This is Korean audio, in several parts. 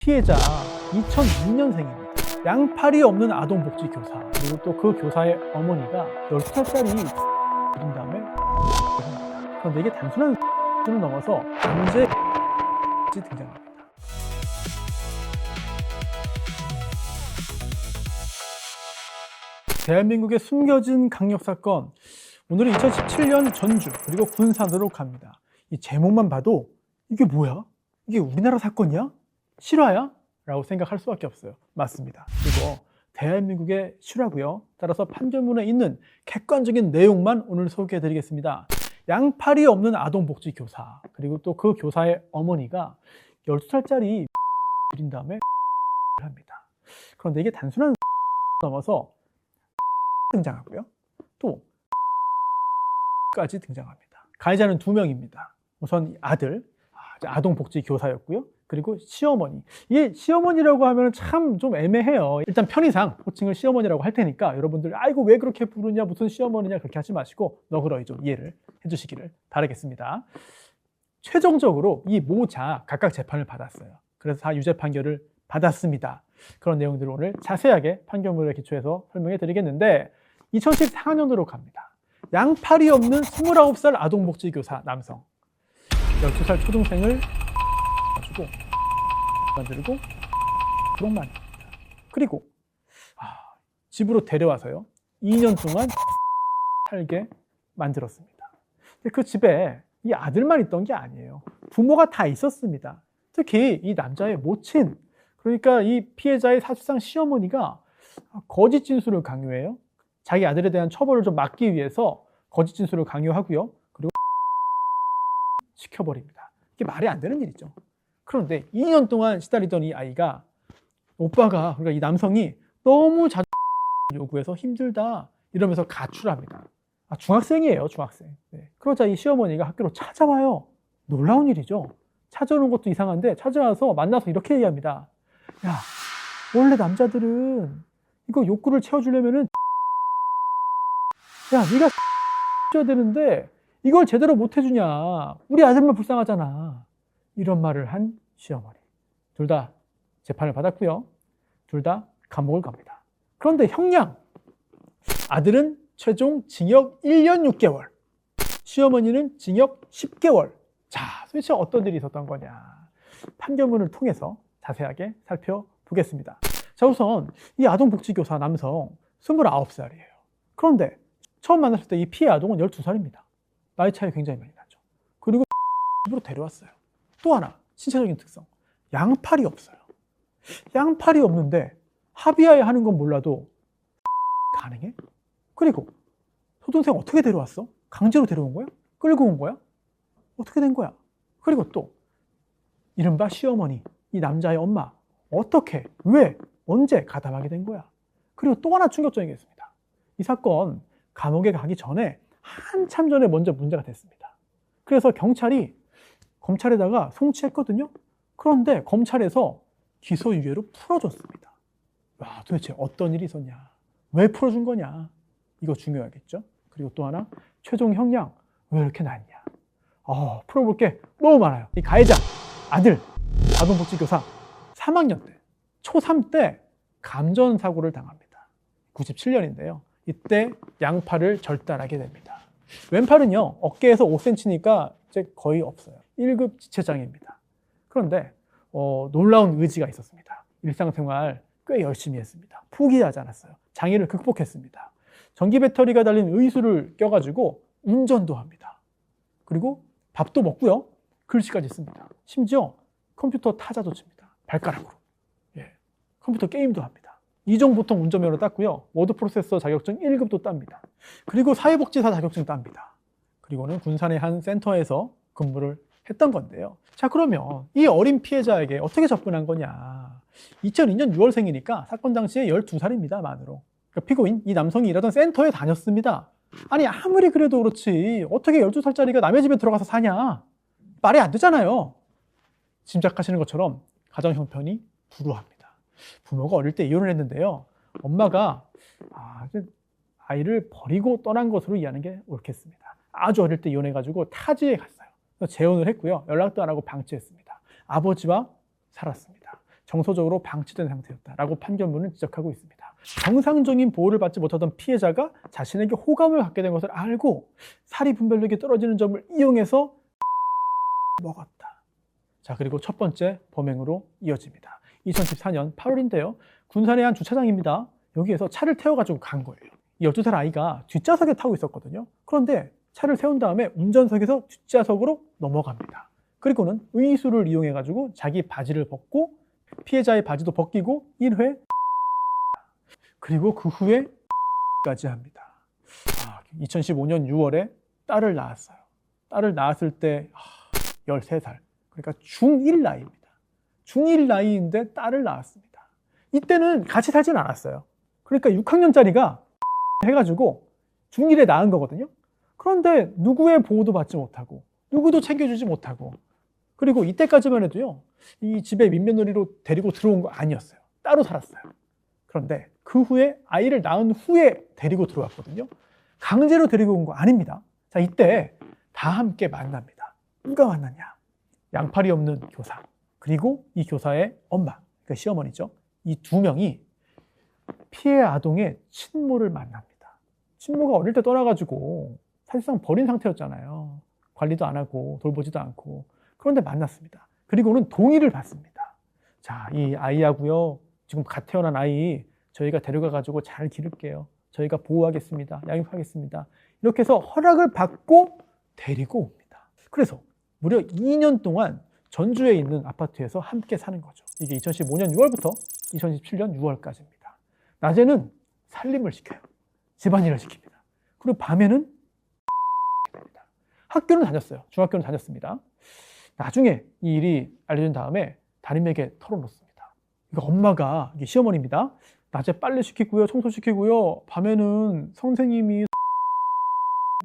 피해자 2006년생입니다. 양팔이 없는 아동복지교사, 그리고 또 그 교사의 어머니가 12살짜리 인 다음에 합니다. 그런데 이게 단순한 를 넘어서 강제 등장합니다. 대한민국의 숨겨진 강력사건, 오늘은 2017년 전주 그리고 군산으로 갑니다. 이 제목만 봐도 이게 뭐야? 이게 우리나라 사건이야? 실화야? 라고 생각할 수밖에 없어요. 맞습니다. 그리고 대한민국의 실화고요. 따라서 판결문에 있는 객관적인 내용만 오늘 소개해 드리겠습니다. 양팔이 없는 아동복지교사, 그리고 또 그 교사의 어머니가 12살짜리 인 다음에 합니다. 그런데 이게 단순한 넘어서 등장하고요. 또 까지 등장합니다. 가해자는 2명입니다. 우선 아들, 아동복지교사였고요. 그리고 시어머니. 이게 시어머니라고 하면 참 좀 애매해요. 일단 편의상 호칭을 시어머니라고 할 테니까 여러분들 아이고 왜 그렇게 부르냐, 무슨 시어머니냐 그렇게 하지 마시고 너그러이 좀 이해를 해주시기를 바라겠습니다. 최종적으로 이 모자 각각 재판을 받았어요. 그래서 다 유죄 판결을 받았습니다. 그런 내용들을 오늘 자세하게 판결문에 기초해서 설명해 드리겠는데, 2014년으로 갑니다. 양팔이 없는 29살 아동복지교사 남성, 12살 초등생을 가지고 만들고 그런만입니다. 그리고 집으로 데려와서요 2년 동안 살게 만들었습니다. 근데 그 집에 이 아들만 있던 게 아니에요. 부모가 다 있었습니다. 특히 이 남자의 모친, 그러니까 이 피해자의 사실상 시어머니가 거짓 진술을 강요해요. 자기 아들에 대한 처벌을 좀 막기 위해서 거짓 진술을 강요하고요. 그리고 시켜버립니다. 이게 말이 안 되는 일이죠. 그런데 2년 동안 시달리던 이 아이가, 오빠가, 그러니까 이 남성이 너무 자주 요구해서 힘들다 이러면서 가출을 합니다. 중학생이에요, 중학생. 네. 그러자 이 시어머니가 학교로 찾아와요. 놀라운 일이죠. 찾아오는 것도 이상한데 찾아와서 만나서 이렇게 얘기합니다. 야, 원래 남자들은 이거 욕구를 채워주려면은 야, 네가 줘야 되는데 이걸 제대로 못 해주냐. 우리 아들만 불쌍하잖아. 이런 말을 한 시어머니. 둘 다 재판을 받았고요. 둘 다 감옥을 갑니다. 그런데 형량, 아들은 최종 징역 1년 6개월, 시어머니는 징역 10개월. 자, 도대체 어떤 일이 있었던 거냐. 판결문을 통해서 자세하게 살펴보겠습니다. 자, 우선 이 아동복지교사 남성 29살이에요. 그런데 처음 만났을 때 이 피해 아동은 12살입니다. 나이 차이 굉장히 많이 나죠. 그리고 집으로 데려왔어요. 또 하나, 신체적인 특성. 양팔이 없어요. 양팔이 없는데 합의하에 하는 건 몰라도 가능해? 그리고 초등생 어떻게 데려왔어? 강제로 데려온 거야? 끌고 온 거야? 어떻게 된 거야? 그리고 또 이른바 시어머니, 이 남자의 엄마, 어떻게, 왜, 언제 가담하게 된 거야? 그리고 또 하나 충격적인 게 있습니다. 이 사건 감옥에 가기 전에 한참 전에 먼저 문제가 됐습니다. 그래서 경찰이 검찰에다가 송치했거든요. 그런데 검찰에서 기소유예로 풀어줬습니다. 와, 도대체 어떤 일이 있었냐? 왜 풀어준 거냐? 이거 중요하겠죠. 그리고 또 하나, 최종 형량 왜 이렇게 낮냐? 풀어볼 게 너무 많아요. 이 가해자 아들, 아동복지교사 3학년 때, 초3 때 감전사고를 당합니다. 97년인데요. 이때 양팔을 절단하게 됩니다. 왼팔은요, 어깨에서 5cm니까 이제 거의 없어요. 1급 지체장애입니다. 그런데 놀라운 의지가 있었습니다. 일상생활 꽤 열심히 했습니다. 포기하지 않았어요. 장애를 극복했습니다. 전기 배터리가 달린 의수를 껴가지고 운전도 합니다. 그리고 밥도 먹고요. 글씨까지 씁니다. 심지어 컴퓨터 타자도 칩니다. 발가락으로. 예, 컴퓨터 게임도 합니다. 이종보통 운전면허 땄고요. 워드 프로세서 자격증 1급도 땁니다. 그리고 사회복지사 자격증 땁니다. 그리고는 군산의 한 센터에서 근무를 했던 건데요. 자, 그러면 이 어린 피해자에게 어떻게 접근한 거냐. 2002년 6월생이니까 사건 당시에 12살입니다, 만으로. 그러니까 피고인, 이 남성이 일하던 센터에 다녔습니다. 아니, 아무리 그래도 그렇지 어떻게 12살짜리가 남의 집에 들어가서 사냐. 말이 안 되잖아요. 짐작하시는 것처럼 가정 형편이 불우합니다. 부모가 어릴 때 이혼을 했는데요. 엄마가 아이를 버리고 떠난 것으로 이해하는 게 옳겠습니다. 아주 어릴 때 이혼해가지고 타지에 갔어요. 재혼을 했고요. 연락도 안 하고 방치했습니다. 아버지와 살았습니다. 정서적으로 방치된 상태였다라고 판결문은 지적하고 있습니다. 정상적인 보호를 받지 못하던 피해자가 자신에게 호감을 갖게 된 것을 알고 사리 분별력이 떨어지는 점을 이용해서 먹었다. 자, 그리고 첫 번째 범행으로 이어집니다. 2014년 8월인데요. 군산의 한 주차장입니다. 여기에서 차를 태워가지고 간 거예요. 이 12살 아이가 뒷좌석에 타고 있었거든요. 그런데 차를 세운 다음에 운전석에서 뒷좌석으로 넘어갑니다. 그리고는 의수를 이용해가지고 자기 바지를 벗고 피해자의 바지도 벗기고 1회, 그리고 그 후에 까지 합니다. 2015년 6월에 딸을 낳았어요. 딸을 낳았을 때 13살, 그러니까 중1 나이입니다. 중1 나이인데 딸을 낳았습니다. 이때는 같이 살진 않았어요. 그러니까 6학년짜리가 해가지고 중1에 낳은 거거든요. 그런데 누구의 보호도 받지 못하고 누구도 챙겨주지 못하고, 그리고 이때까지만 해도요, 이 집에 민며느리로 데리고 들어온 거 아니었어요. 따로 살았어요. 그런데 그 후에 아이를 낳은 후에 데리고 들어왔거든요. 강제로 데리고 온 거 아닙니다. 자, 이때 다 함께 만납니다. 누가 만났냐? 양팔이 없는 교사, 그리고 이 교사의 엄마, 그러니까 시어머니죠. 이 두 명이 피해 아동의 친모를 만납니다. 친모가 어릴 때 떠나가지고 사실상 버린 상태였잖아요. 관리도 안 하고 돌보지도 않고. 그런데 만났습니다. 그리고는 동의를 받습니다. 자, 이 아이하고요, 지금 갓 태어난 아이 저희가 데려가가지고 잘 기를게요. 저희가 보호하겠습니다. 양육하겠습니다. 이렇게 해서 허락을 받고 데리고 옵니다. 그래서 무려 2년 동안 전주에 있는 아파트에서 함께 사는 거죠. 이게 2015년 6월부터 2017년 6월까지입니다. 낮에는 살림을 시켜요. 집안일을 시킵니다. 그리고 밤에는 학교는 다녔어요. 중학교는 다녔습니다. 나중에 이 일이 알려진 다음에 담임에게 털어놓습니다. 그러니까 엄마가, 이게 시어머니입니다. 낮에 빨래 시키고요, 청소시키고요, 밤에는 선생님이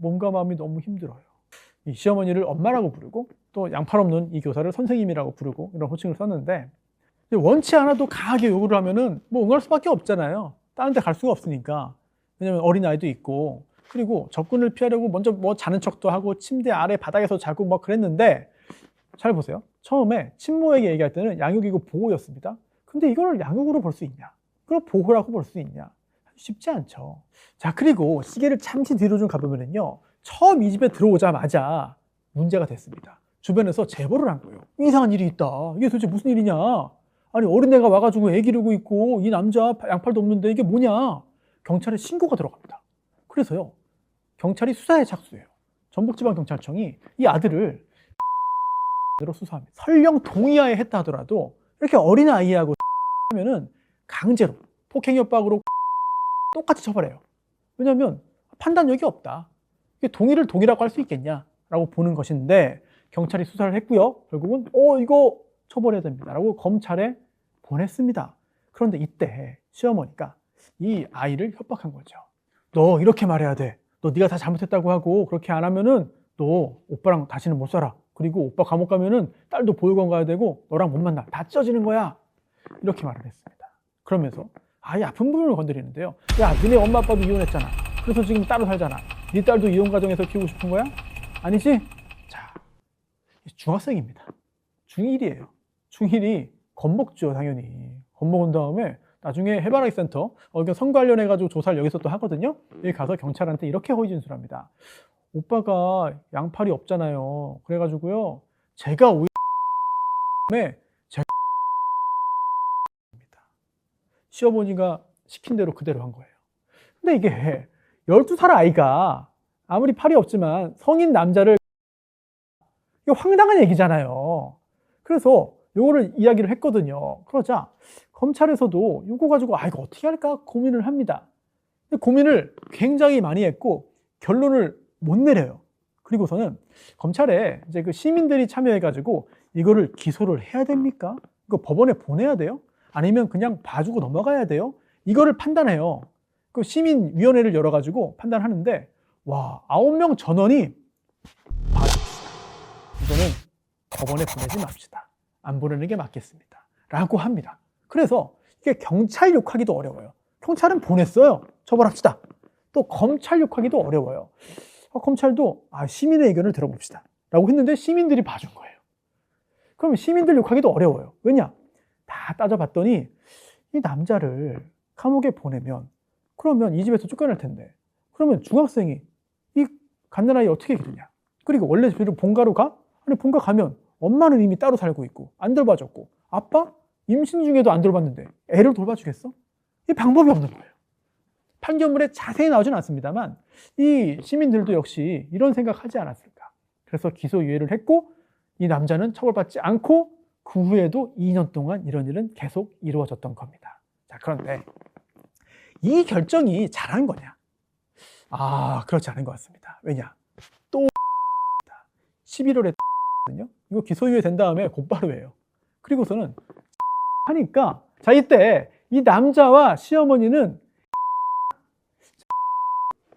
몸과 마음이 너무 힘들어요. 이 시어머니를 엄마라고 부르고 또 양팔 없는 이 교사를 선생님이라고 부르고 이런 호칭을 썼는데, 원치 않아도 강하게 요구를 하면은 뭐 응할 수밖에 없잖아요. 다른 데 갈 수가 없으니까. 왜냐면 어린아이도 있고, 그리고 접근을 피하려고 먼저 뭐 자는 척도 하고 침대 아래 바닥에서 자고 막 그랬는데, 잘 보세요. 처음에 친모에게 얘기할 때는 양육이고 보호였습니다. 근데 이걸 양육으로 볼 수 있냐? 그걸 보호라고 볼 수 있냐? 쉽지 않죠. 자, 그리고 시계를 잠시 뒤로 좀 가보면요, 처음 이 집에 들어오자마자 문제가 됐습니다. 주변에서 제보를 한 거예요. 이상한 일이 있다. 이게 도대체 무슨 일이냐? 아니, 어린애가 와가지고 애 기르고 있고 이 남자 양팔도 없는데 이게 뭐냐? 경찰에 신고가 들어갑니다. 그래서요, 경찰이 수사에 착수해요. 전북지방경찰청이 이 아들을 수사합니다. 설령 동의하에 했다 하더라도 이렇게 어린아이하고 하면은 강제로 폭행 협박으로 똑같이 처벌해요. 왜냐하면 판단력이 없다. 이게 동의를 동의라고 할 수 있겠냐라고 보는 것인데, 경찰이 수사를 했고요. 결국은 이거 처벌해야 됩니다라고 검찰에 보냈습니다. 그런데 이때 시어머니가 이 아이를 협박한 거죠. 너 이렇게 말해야 돼. 너 네가 다 잘못했다고 하고 그렇게 안 하면은 너 오빠랑 다시는 못 살아. 그리고 오빠 감옥 가면은 딸도 보육원 가야 되고 너랑 못 만나. 다 찢어지는 거야. 이렇게 말을 했습니다. 그러면서 아이 아픈 부분을 건드리는데요. 야, 너네 엄마 아빠도 이혼했잖아. 그래서 지금 따로 살잖아. 네 딸도 이혼 가정에서 키우고 싶은 거야? 아니지? 자, 중학생입니다. 중1이에요. 중1이 겁먹죠, 당연히. 겁먹은 다음에 나중에 해바라기 센터, 성 관련해가지고 조사를 여기서 또 하거든요. 여기 가서 경찰한테 이렇게 허위 진술합니다. 오빠가 양팔이 없잖아요. 그래가지고요, 제가 시어머니가 시킨 대로 그대로 한 거예요. 근데 이게 12살 아이가 아무리 팔이 없지만 성인 남자를, 이거 황당한 얘기잖아요. 그래서 요거를 이야기를 했거든요. 그러자 검찰에서도 요거 가지고 이거 어떻게 할까 고민을 합니다. 고민을 굉장히 많이 했고 결론을 못 내려요. 그리고서는 검찰에 이제 그 시민들이 참여해가지고 이거를 기소를 해야 됩니까? 이거 법원에 보내야 돼요? 아니면 그냥 봐주고 넘어가야 돼요? 이거를 판단해요. 그 시민위원회를 열어가지고 판단하는데, 와, 9명 전원이 봐줍시다. 이거는 법원에 보내지 맙시다. 안 보내는 게 맞겠습니다. 라고 합니다. 그래서 이게 경찰 욕하기도 어려워요. 경찰은 보냈어요. 처벌합시다. 또 검찰 욕하기도 어려워요. 검찰도 시민의 의견을 들어봅시다. 라고 했는데 시민들이 봐준 거예요. 그러면 시민들 욕하기도 어려워요. 왜냐? 다 따져봤더니 이 남자를 감옥에 보내면 그러면 이 집에서 쫓겨날 텐데 그러면 중학생이 이 갓난아이 어떻게 기르냐. 그리고 원래 집으로 본가로 가? 아니 본가 가면 엄마는 이미 따로 살고 있고 안 돌봐줬고 아빠 임신 중에도 안 돌봤는데 애를 돌봐주겠어? 이 방법이 없는 거예요. 판결문에 자세히 나오진 않습니다만 이 시민들도 역시 이런 생각하지 않았을까. 그래서 기소유예를 했고 이 남자는 처벌받지 않고 그 후에도 2년 동안 이런 일은 계속 이루어졌던 겁니다. 자, 그런데 이 결정이 잘한 거냐? 그렇지 않은 것 같습니다. 왜냐? 또 11월에 거든요. 이거 기소유예 된 다음에 곧바로 해요. 그리고서는 하니까 자 이때 이 남자와 시어머니는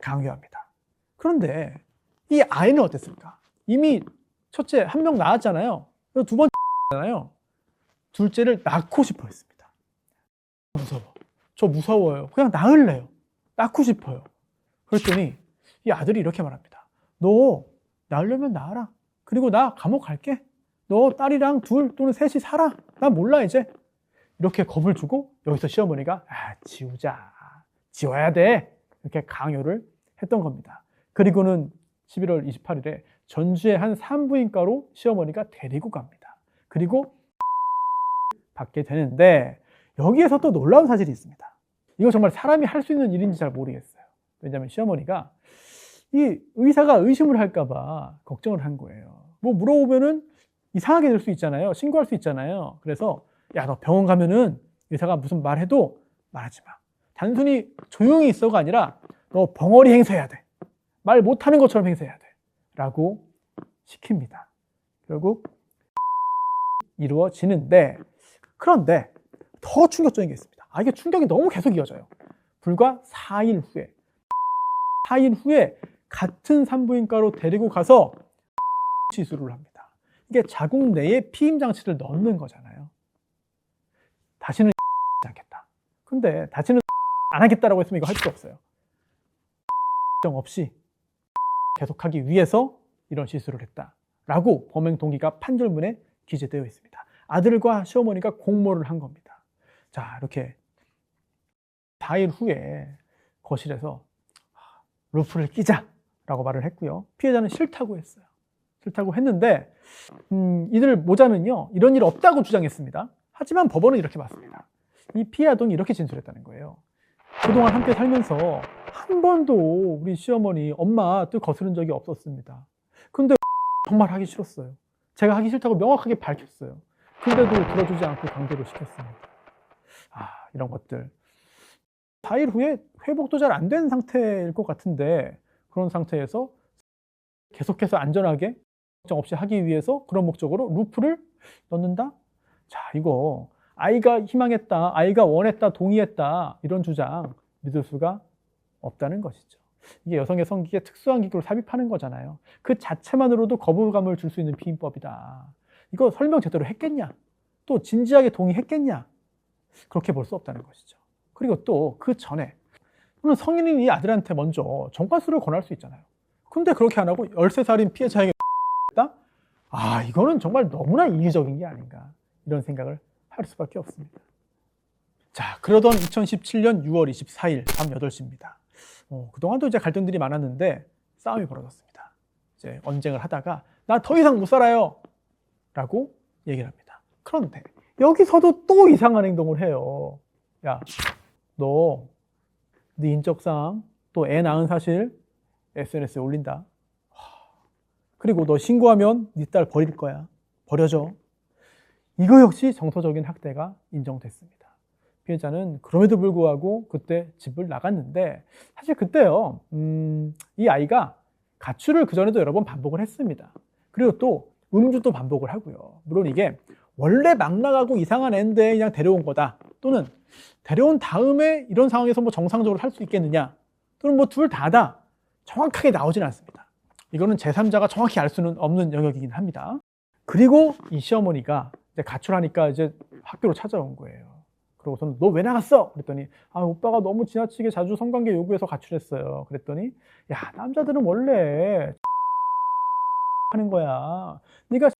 강요합니다. 그런데 이 아이는 어땠을까? 이미 첫째 한 명 낳았잖아요. 두 번째잖아요. 둘째를 낳고 싶어 했습니다. 무서워. 저 무서워요. 그냥 낳을래요. 낳고 싶어요. 그랬더니 이 아들이 이렇게 말합니다. 너 낳으려면 낳아라. 그리고 나 감옥 갈게. 너 딸이랑 둘 또는 셋이 살아. 난 몰라 이제. 이렇게 겁을 주고 여기서 시어머니가 지우자. 지워야 돼. 이렇게 강요를 했던 겁니다. 그리고는 11월 28일에 전주의 한 산부인과로 시어머니가 데리고 갑니다. 그리고 받게 되는데 여기에서 또 놀라운 사실이 있습니다. 이거 정말 사람이 할 수 있는 일인지 잘 모르겠어요. 왜냐하면 시어머니가 이 의사가 의심을 할까봐 걱정을 한 거예요. 뭐 물어보면은 이상하게 될 수 있잖아요. 신고할 수 있잖아요. 그래서 야, 너 병원 가면은 의사가 무슨 말해도 말하지 마. 단순히 조용히 있어가 아니라 너 벙어리 행세해야 돼. 말 못하는 것처럼 행세해야 돼. 라고 시킵니다. 결국 이루어지는데 그런데 더 충격적인 게 있습니다. 이게 충격이 너무 계속 이어져요. 불과 4일 후에 같은 산부인과로 데리고 가서 시술을 합니다. 이게 자궁 내에 피임 장치를 넣는 거잖아요. 다시는 않겠다. 근데 다시는 안 하겠다라고 했으면 이거 할 수 없어요. 걱정 없이 계속하기 위해서 이런 시술을 했다라고 범행 동기가 판결문에 기재되어 있습니다. 아들과 시어머니가 공모를 한 겁니다. 자, 이렇게 4일 후에 거실에서 루프를 끼자라고 말을 했고요. 피해자는 싫다고 했어요. 싫다고 했는데 이들 모자는요 이런 일 없다고 주장했습니다. 하지만 법원은 이렇게 봤습니다. 이 피해 아동이 이렇게 진술했다는 거예요. 그동안 함께 살면서 한 번도 우리 시어머니 엄마 뜻 거스른 적이 없었습니다. 근데 정말 하기 싫었어요. 제가 하기 싫다고 명확하게 밝혔어요. 근데도 들어주지 않고 강제로 시켰습니다. 이런 것들 4일 후에 회복도 잘 안 된 상태일 것 같은데 그런 상태에서 계속해서 안전하게 걱정 없이 하기 위해서 그런 목적으로 루프를 넣는다? 자, 이거 아이가 희망했다, 아이가 원했다, 동의했다 이런 주장 믿을 수가 없다는 것이죠. 이게 여성의 성기에 특수한 기구를 삽입하는 거잖아요. 그 자체만으로도 거부감을 줄 수 있는 피임법이다. 이거 설명 제대로 했겠냐? 또 진지하게 동의했겠냐? 그렇게 볼 수 없다는 것이죠. 그리고 또 그 전에 성인인 이 아들한테 먼저 정관수를 권할 수 있잖아요. 근데 그렇게 안 하고 13살인 피해자에게 했다? 이거는 정말 너무나 이기적인 게 아닌가 이런 생각을 할 수밖에 없습니다. 자, 그러던 2017년 6월 24일 밤 8시입니다. 그동안도 이제 갈등들이 많았는데 싸움이 벌어졌습니다. 이제 언쟁을 하다가 나 더 이상 못 살아요 라고 얘기를 합니다. 그런데 여기서도 또 이상한 행동을 해요. 야, 너 네 인적사항 또 애 낳은 사실 SNS에 올린다. 그리고 너 신고하면 네 딸 버릴 거야. 버려줘. 이거 역시 정서적인 학대가 인정됐습니다. 피해자는 그럼에도 불구하고 그때 집을 나갔는데 사실 그때요 이 아이가 가출을 그전에도 여러 번 반복을 했습니다. 그리고 또 음주도 반복을 하고요. 물론 이게 원래 막 나가고 이상한 애인데 그냥 데려온 거다 또는 데려온 다음에 이런 상황에서 뭐 정상적으로 살 수 있겠느냐 또는 뭐 둘 다다 정확하게 나오지는 않습니다. 이거는 제3자가 정확히 알 수는 없는 영역이긴 합니다. 그리고 이 시어머니가 이제 가출하니까 이제 학교로 찾아온 거예요. 그러고서는 너 왜 나갔어? 그랬더니 오빠가 너무 지나치게 자주 성관계 요구해서 가출했어요. 그랬더니 야, 남자들은 원래 하는 거야. 네가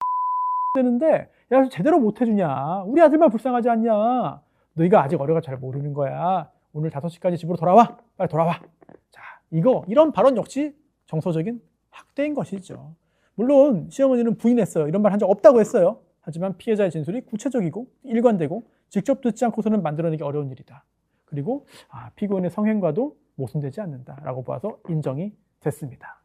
되는데 야 제대로 못 해주냐? 우리 아들만 불쌍하지 않냐? 너희가 아직 어려가 잘 모르는 거야. 오늘 5시까지 집으로 돌아와. 빨리 돌아와. 자, 이런 발언 역시 정서적인 학대인 것이죠. 물론 시어머니는 부인했어요. 이런 말 한 적 없다고 했어요. 하지만 피해자의 진술이 구체적이고 일관되고 직접 듣지 않고서는 만들어내기 어려운 일이다. 그리고 피고인의 성행과도 모순되지 않는다라고 봐서 인정이 됐습니다.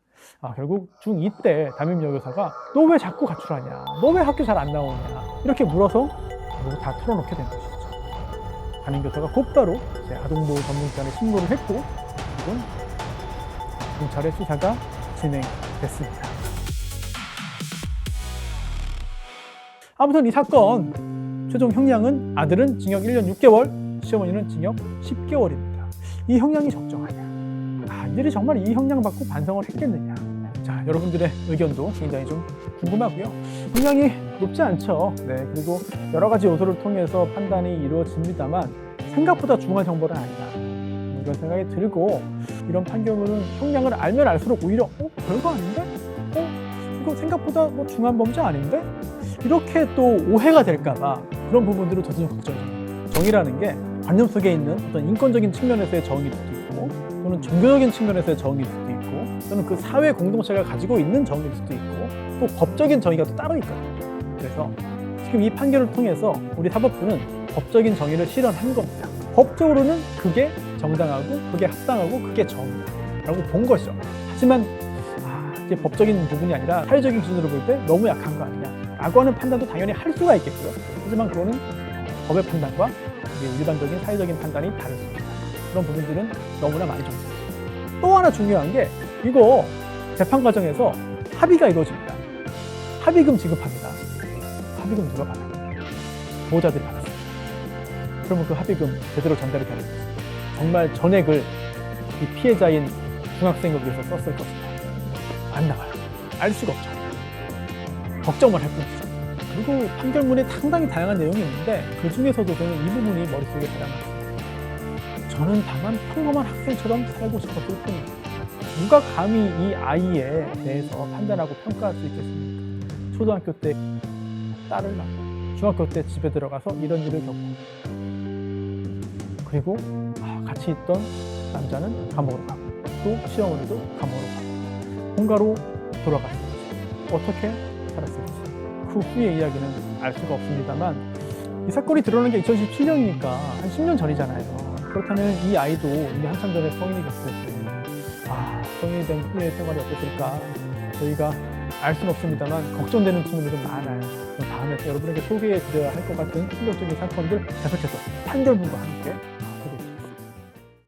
결국 중2 때 담임 여교사가 너 왜 자꾸 가출하냐? 너 왜 학교 잘 안 나오냐? 이렇게 물어서 결국 다 털어놓게 된 것이죠. 담임 교사가 곧바로 아동보호 전문기관에 신고를 했고 지금 경찰의 수사가 진행됐습니다. 아무튼 이 사건 최종 형량은 아들은 징역 1년 6개월, 시어머니는 징역 10개월입니다. 이 형량이 적정하냐? 이들이 정말 이 형량 받고 반성을 했겠느냐? 자, 여러분들의 의견도 굉장히 좀 궁금하고요. 형량이 높지 않죠. 네, 그리고 여러 가지 요소를 통해서 판단이 이루어집니다만 생각보다 중한 형벌은 아니다. 이런 생각이 들고 이런 판결은 형량을 알면 알수록 오히려 별거 아닌데? 이거 생각보다 뭐 중한 범죄 아닌데? 이렇게 또 오해가 될까봐 그런 부분들을 저는 걱정해요. 정의라는 게 관념 속에 있는 어떤 인권적인 측면에서의 정의일 수도 있고 또는 종교적인 측면에서의 정의일 수도 있고 또는 그 사회 공동체가 가지고 있는 정의일 수도 있고 또 법적인 정의가 또 따로 있거든요. 그래서 지금 이 판결을 통해서 우리 사법부는 법적인 정의를 실현한 겁니다. 법적으로는 그게 정당하고 그게 합당하고 그게 정의라고 본 것이죠. 하지만 이제 법적인 부분이 아니라 사회적인 기준으로 볼 때 너무 약한 거 아니냐 라고 하는 판단도 당연히 할 수가 있겠고요. 하지만 그거는 법의 판단과 일반적인 사회적인 판단이 다를 수 있다. 그런 부분들은 너무나 많이 좀 있습니다. 또 하나 중요한 게 이거 재판 과정에서 합의가 이루어집니다. 합의금 지급합니다. 합의금 누가 받아요? 보호자들이 받았어요. 그러면 그 합의금 제대로 전달이 되는 거죠. 정말 전액을 이 피해자인 중학생을 위해서 썼을 것인가? 안 나와요. 알 수가 없죠. 걱정만 할 뿐이죠. 그리고 판결문에 상당히 다양한 내용이 있는데 그 중에서도 저는 이 부분이 머릿속에 가장 많습니다. 저는 다만 평범한 학생처럼 살고 싶었을 뿐입니다. 누가 감히 이 아이에 대해서 판단하고 평가할 수 있겠습니까? 초등학교 때 딸을 낳고 중학교 때 집에 들어가서 이런 일을 겪고 그리고 같이 있던 남자는 감옥으로 가고 또 시어머니도 감옥으로 가고 본가로 돌아갔을지 어떻게 살았을지 그 후의 이야기는 알 수가 없습니다만 이 사건이 드러난 게 2017년이니까 한 10년 전이잖아요. 그렇다면 이 아이도 이미 한참 전에 성인이 됐을 때 성인이 된 후의 생활이 어땠을까 저희가 알 수는 없습니다만 걱정되는 측면이 좀 많아요. 다음에 여러분에게 소개해 드려야 할 것 같은 충격적인 사건들 계속해서 판결문과 함께